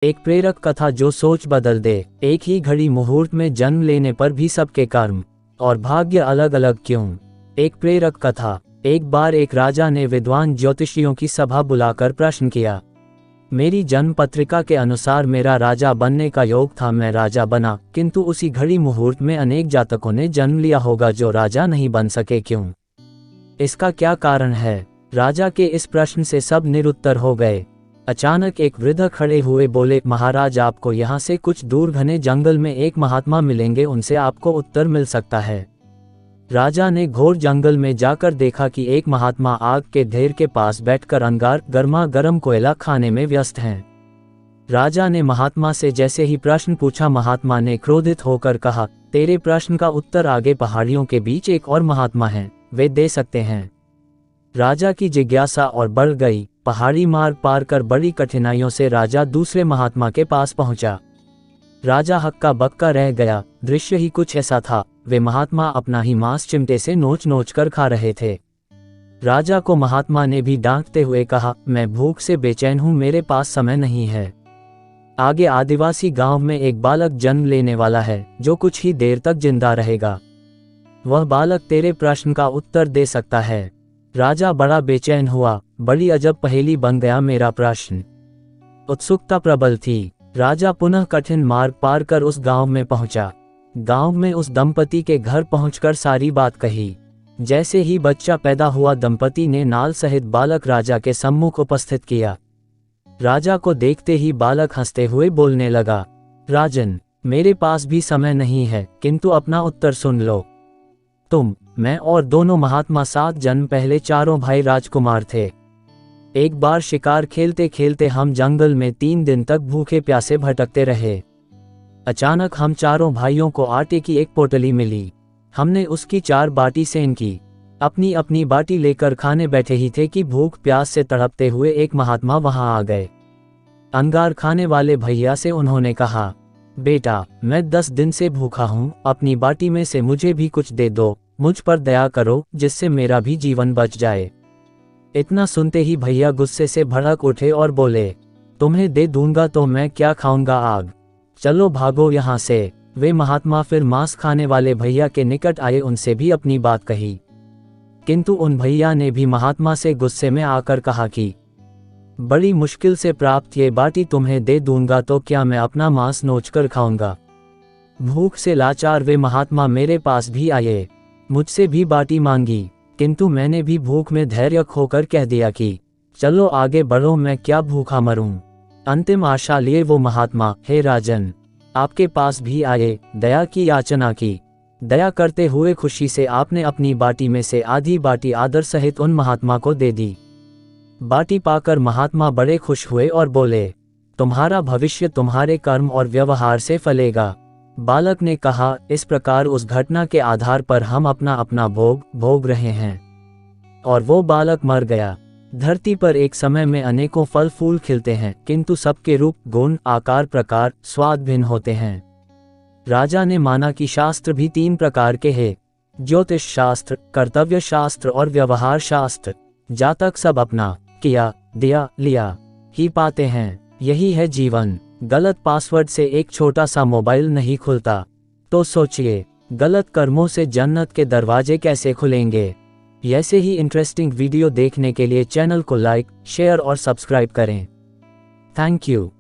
एक प्रेरक कथा जो सोच बदल दे। एक ही घड़ी मुहूर्त में जन्म लेने पर भी सबके कर्म और भाग्य अलग अलग क्यों? एक प्रेरक कथा। एक बार एक राजा ने विद्वान ज्योतिषियों की सभा बुलाकर प्रश्न किया। मेरी जन्म पत्रिका के अनुसार मेरा राजा बनने का योग था, मैं राजा बना, किंतु उसी घड़ी मुहूर्त में अनेक जातकों ने जन्म लिया होगा जो राजा नहीं बन सके, क्यों? इसका क्या कारण है? राजा के इस प्रश्न से सब निरुत्तर हो गए। अचानक एक वृद्ध खड़े हुए बोले, महाराज, आपको यहाँ से कुछ दूर घने जंगल में एक महात्मा मिलेंगे, उनसे आपको उत्तर मिल सकता है। राजा ने घोर जंगल में जाकर देखा कि एक महात्मा आग के ढेर के पास बैठकर अंगार गर्मा गर्म कोयला खाने में व्यस्त हैं। राजा ने महात्मा से जैसे ही प्रश्न पूछा, महात्मा ने क्रोधित होकर कहा, तेरे प्रश्न का उत्तर आगे पहाड़ियों के बीच एक और महात्मा हैं, वे दे सकते हैं। राजा की जिज्ञासा और बढ़ गई। पहाड़ी मार पार कर बड़ी कठिनाइयों से राजा दूसरे महात्मा के पास पहुंचा। राजा हक्का बक्का रह गया। दृश्य ही कुछ ऐसा था, वे महात्मा अपना ही मांस चिमटे से नोच नोच कर खा रहे थे। राजा को महात्मा ने भी डांटते हुए कहा, मैं भूख से बेचैन हूं, मेरे पास समय नहीं है। आगे आदिवासी गांव में एक बालक जन्म लेने वाला है जो कुछ ही देर तक जिंदा रहेगा। वह बालक तेरे प्रश्न का उत्तर दे सकता है। राजा बड़ा बेचैन हुआ। बड़ी अजब पहेली बन गया मेरा प्रश्न। उत्सुकता प्रबल थी। राजा पुनः कठिन मार्ग पार कर उस गांव में पहुंचा। गांव में उस दंपति के घर पहुंचकर सारी बात कही। जैसे ही बच्चा पैदा हुआ, दंपति ने नाल सहित बालक राजा के सम्मुख उपस्थित किया। राजा को देखते ही बालक हंसते हुए बोलने लगा, राजन, मेरे पास भी समय नहीं है, किंतु अपना उत्तर सुन लो। तुम, मैं और दोनों महात्मा 7 जन्म पहले चारों भाई राजकुमार थे। एक बार शिकार खेलते खेलते हम जंगल में 3 दिन तक भूखे प्यासे भटकते रहे। अचानक हम चारों भाइयों को आटे की एक पोटली मिली। हमने उसकी 4 बाटी सेन की। अपनी अपनी बाटी लेकर खाने बैठे ही थे कि भूख प्यास से तड़पते हुए एक महात्मा वहां आ गए। अंगार खाने वाले भैया से उन्होंने कहा, बेटा, मैं 10 दिन से भूखा हूँ, अपनी बाटी में से मुझे भी कुछ दे दो, मुझ पर दया करो, जिससे मेरा भी जीवन बच जाए। इतना सुनते ही भैया गुस्से से भड़क उठे और बोले, तुम्हें दे दूंगा तो मैं क्या खाऊंगा आग, चलो भागो यहाँ से। वे महात्मा फिर मांस खाने वाले भैया के निकट आए, उनसे भी अपनी बात कही, किंतु उन भैया ने भी महात्मा से गुस्से में आकर कहा कि बड़ी मुश्किल से प्राप्त ये बाटी तुम्हें दे दूंगा तो क्या मैं अपना मांस नोचकर खाऊंगा। भूख से लाचार वे महात्मा मेरे पास भी आए, मुझसे भी बाटी मांगी, किंतु मैंने भी भूख में धैर्य खोकर कह दिया कि चलो आगे बढ़ो, मैं क्या भूखा मरूं। अंतिम आशा लिए वो महात्मा, हे राजन, आपके पास भी आए, दया की याचना की। दया करते हुए खुशी से आपने अपनी बाटी में से आधी बाटी आदर सहित उन महात्मा को दे दी। बाटी पाकर महात्मा बड़े खुश हुए और बोले, तुम्हारा भविष्य तुम्हारे कर्म और व्यवहार से फलेगा। बालक ने कहा, इस प्रकार उस घटना के आधार पर हम अपना अपना भोग भोग रहे हैं। और वो बालक मर गया। धरती पर एक समय में अनेकों फल फूल खिलते हैं, किंतु सबके रूप, गुण, आकार, प्रकार, स्वाद भिन्न होते हैं। राजा ने माना कि शास्त्र भी 3 प्रकार के हैं, ज्योतिष शास्त्र, कर्तव्य शास्त्र और व्यवहार शास्त्र। जातक सब अपना किया, दिया, लिया ही पाते हैं। यही है जीवन। गलत पासवर्ड से एक छोटा सा मोबाइल नहीं खुलता। तो सोचिए, गलत कर्मों से जन्नत के दरवाजे कैसे खुलेंगे। ऐसे ही इंटरेस्टिंग वीडियो देखने के लिए चैनल को लाइक, शेयर और सब्सक्राइब करें। Thank you.